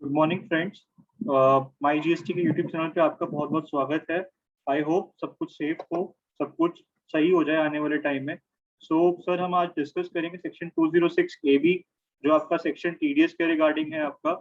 Good morning friends. My GST के YouTube channel पे आपका बहुत बहुत स्वागत है। आई होप सब कुछ सेफ हो, सब कुछ सही हो जाए आने वाले टाइम में। सर हम आज डिस्कस करेंगे सेक्शन 206 ए बी, जो आपका सेक्शन टीडीएस के रिगार्डिंग है आपका।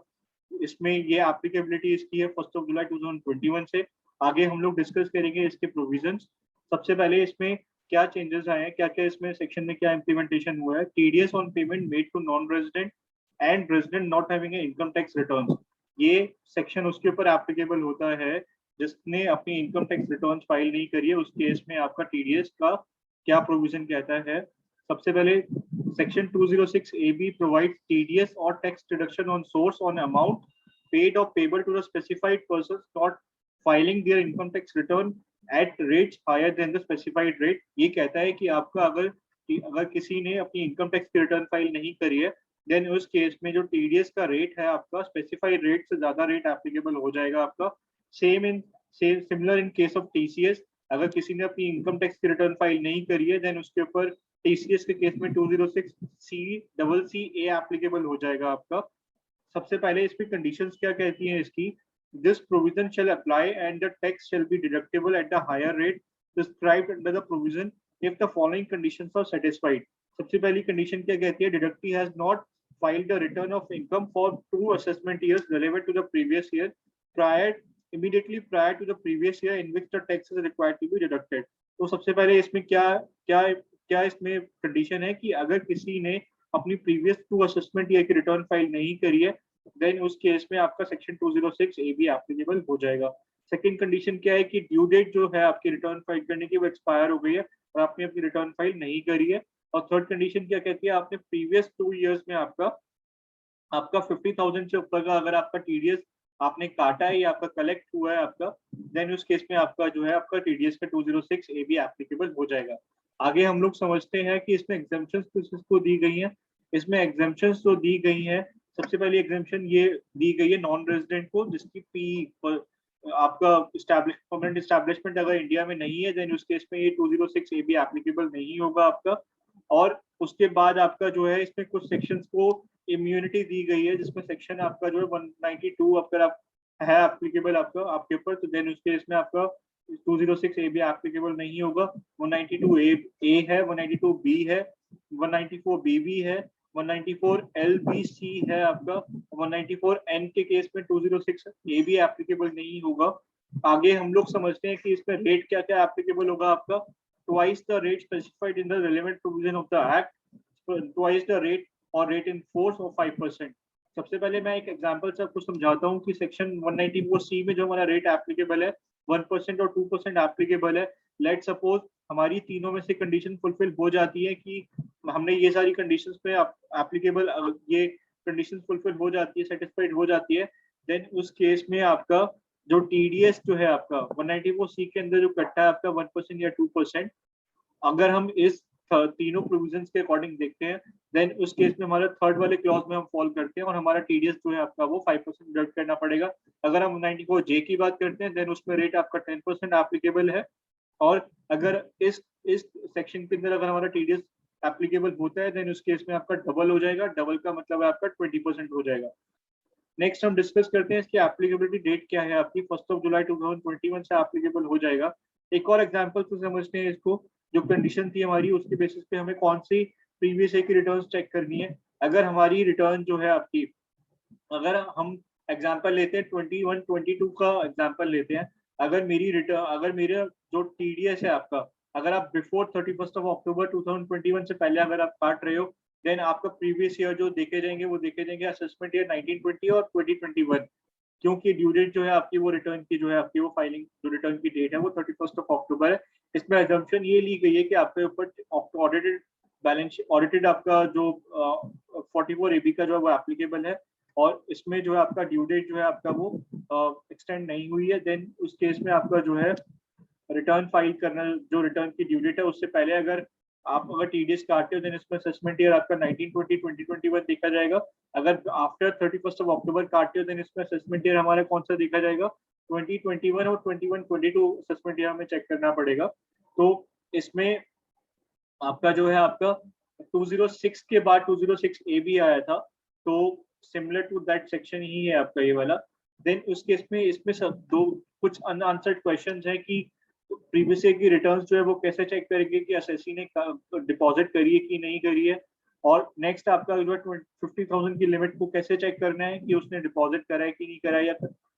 इसमें ये एप्लीकेबिलिटी इसकी है 1 जुलाई 2021 से। आगे हम लोग डिस्कस करेंगे इसके प्रोविजंस। सबसे पहले इसमें क्या चेंजेस आए हैं, क्या क्या इसमें सेक्शन में क्या इम्प्लीमेंटेशन हुआ है। TDS on payment made to non resident and resident not having a income tax return, ये सेक्शन उसके ऊपर एप्लीकेबल होता है जिसने अपनी इनकम टैक्स रिटर्न फाइल नहीं करी है। उस केस में आपका टीडीएस का क्या प्रोविजन कहता है। सबसे पहले section 206 AB provides TDS or tax deduction on source on amount paid or payable to the specified persons not filing their income tax return at rates higher than the specified rate। ये कहता है कि आपका अगर किसी ने अपनी income tax की रिटर्न फाइल नहीं करी है, देन उस केस में जो टीडीएस का रेट है आपका स्पेसिफाइड रेट से ज्यादा रेट एप्लीकेबल हो जाएगा आपका। Similar in case of TCS, अगर किसी ने अपनी इनकम टैक्स की रिटर्न फाइल नहीं करी है, देन उसके ऊपर टीसीएस के केस में 206C एप्लीकेबल हो जाएगा आपका। सबसे पहले इस पे कंडीशंस क्या कहती हैं इसकी। This provision shall apply and the tax shall be deductible at the higher rate prescribed under the provision if the following conditions are satisfied. सबसे पहली कंडीशन क्या कहती है, deductee has not filed a return of income for 2 assessment years relevant to the previous year immediately prior to the previous year in which the tax is required to be deducted। तो सबसे पहले इसमें क्या क्या क्या इसमें condition है कि अगर किसी ने अपनी प्रीवियस 2 असेसमेंट ईयर की रिटर्न फाइल नहीं करी है, देन उस केस में आपका सेक्शन 206 AB एप्लीकेबल हो जाएगा। सेकंड कंडीशन क्या है कि ड्यू डेट जो है आपकी रिटर्न फाइल करने की वो एक्सपायर हो गई है और आपने अपनी रिटर्न फाइल नहीं करी है। और थर्ड कंडीशन क्या कहती है, आपने प्रीवियस 2 इयर्स में आपका 50,000 से ऊपर का अगर आपका टीडीएस आपने काटा है या आपका कलेक्ट हुआ है आपका, देन उस केस में आपका जो है आपका टीडीएस का 206 AB एप्लीकेबल हो जाएगा। आगे हम लोग समझते हैं कि इसमें एग्जाम्पशंस किसको दी गई हैं। इसमें एग्जाम्पशंस जो दी गई हैं, सबसे पहली एग्जाम्पशन ये दी गई है नॉन रेजिडेंट को, जिसकी पी आपका परमानेंट एस्टैब्लिशमेंट अगर इंडिया में नहीं है, देन उस केस में ये 206 AB एप्लीकेबल नहीं होगा आपका। और उसके बाद आपका जो है इसमें कुछ सेक्शंस को इम्यूनिटी दी गई है, जिसमें सेक्शन आपका जो है 192 अगर आप है एप्लीकेबल आपका आपके ऊपर, तो देन उस केस में आपका 206 AB एप्लीकेबल नहीं होगा। 192A है, 192B है, 194BB है, 194LBC है आपका, 194N के केस में 206 AB एप्लीकेबल नहीं होगा। आगे हम लोग समझते हैं कि इसमें रेट क्या क्या एप्लीकेबल होगा आपका। Twice the rate specified in the relevant provision of the act, twice the rate or rate in force of 5%। सबसे पहले मैं एक एग्जांपल से आपको समझाता हूँ कि सेक्शन 194C में जो हमारा रेट एप्लीकेबल है 1% और 2% एप्लीकेबल है। लेट सपोज हमारी तीनों में से कंडीशन फुलफिल हो जाती है कि हमने ये सारी कंडीशंस पे एप्लीकेबल, ये कंडीशंस फुलफिल हो जाती है, सेटिस्फाइड हो जाती है, देन उस केस में आपका जो टीडीएस जो है आपका 194C के अंदर जो कट्टा है आपका 1% या 2%, अगर हम इस तीनों प्रोविजंस के अकॉर्डिंग देखते हैं, देन उस केस में हमारा थर्ड वाले क्लॉज में हम फॉल करते हैं और हमारा टीडीएस जो है आपका वो 5% डिडक्ट करना पड़ेगा। अगर हम 94J की बात करते हैं, देन उसमें रेट आपका 10% एप्लीकेबल है। और अगर इस सेक्शन के अंदर अगर हमारा टीडीएस एप्लीकेबल होता है, देन उस केस में आपका डबल हो जाएगा। डबल का मतलब है आपका 20% हो जाएगा। नेक्स्ट हम डिस्कस करते हैं इसकी एप्लीकेबिलिटी डेट क्या है आपकी। 1 जुलाई 2021 से एप्लीकेबल हो जाएगा। एक और एग्जांपल से समझते हैं इसको। जो कंडीशन थी हमारी, उसके बेसिस पे हमें कौन सी प्रीवियस ईयर की रिटर्न चेक करनी है। अगर हमारी रिटर्न जो है आपकी, अगर हम एग्जांपल लेते हैं 21-22 का एग्जांपल लेते हैं। अगर मेरी रिटर्न, अगर मेरा जो टीडीएस है आपका, अगर आप बिफोर 31 अक्टूबर 2021 से पहले अगर आप काट रहे हो, देन आपका प्रीवियस ईयर जो देखे जाएंगे वो देखे जाएंगे असेसमेंट ईयर 1920 और 2021, क्योंकि ड्यू डेट जो है आपकी वो रिटर्न की जो है आपकी वो फाइलिंग जो रिटर्न की डेट है वो 31 अक्टूबर है। इसमें अजम्पशन ये ली गई है कि आपके ऊपर ऑडिटेड बैलेंस ऑडिटेड आपका जो 44 AB का जो है वो एप्लीकेबल है, और इसमें जो है आपका ड्यू डेट जो है आपका वो एक्सटेंड नहीं हुई है। देन उस केस में आपका जो है रिटर्न फाइल करना, जो रिटर्न की ड्यू डेट है उससे पहले अगर टीडीएस काटते हो, देन इसमें असेसमेंट ईयर आपका 1920 2021 देखा जाएगा। अगर आफ्टर 31 अक्टूबर काटते हो, देन इसमें असेसमेंट ईयर हमारा कौन सा देखा जाएगा, 2021 और 21-22 असेसमेंट ईयर हमें चेक करना पड़ेगा। तो इसमें आपका जो है आपका 206 के बाद 206 AB आया था, तो सिमिलर टू दैट सेक्शन ही है आपका ये वाला। देन उस केस में इसमें सब दो कुछ अनआंसर्ड क्वेश्चंस हैं कि प्रीवियस ईयर की रिटर्न्स जो है वो कैसे चेक करेंगे कि एसएससी ने डिपॉजिट करी है कि नहीं करी है, और नेक्स्ट आपका जो 50,000 की लिमिट को कैसे चेक करना है कि उसने डिपॉजिट करा है कि नहीं करा है, या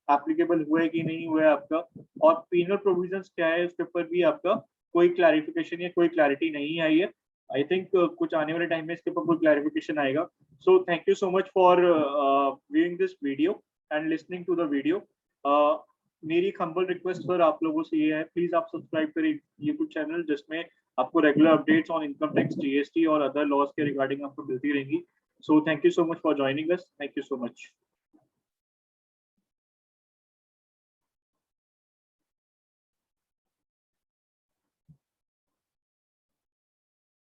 एप्लीकेबल हुआ है कि नहीं हुआ है आपका, और पीनल प्रोविजंस क्या है उसके ऊपर भी आपका कोई क्लैरिफिकेशन या कोई क्लैरिटी नहीं आई है। आई थिंक कुछ आने वाले टाइम में इसके ऊपर कोई क्लैरिफिकेशन आएगा। So thank you so much for viewing this video and listening to the video. मेरी एक हम्बल रिक्वेस्ट सर आप लोगों से ये है, प्लीज आप सब्सक्राइब करें यूट्यूब चैनल जिसमें आपको regular updates on income tax, GST और अदर लॉज के रिगार्डिंग आपको मिलती रहेंगी। सो thank you so much for joining us, thank you so much.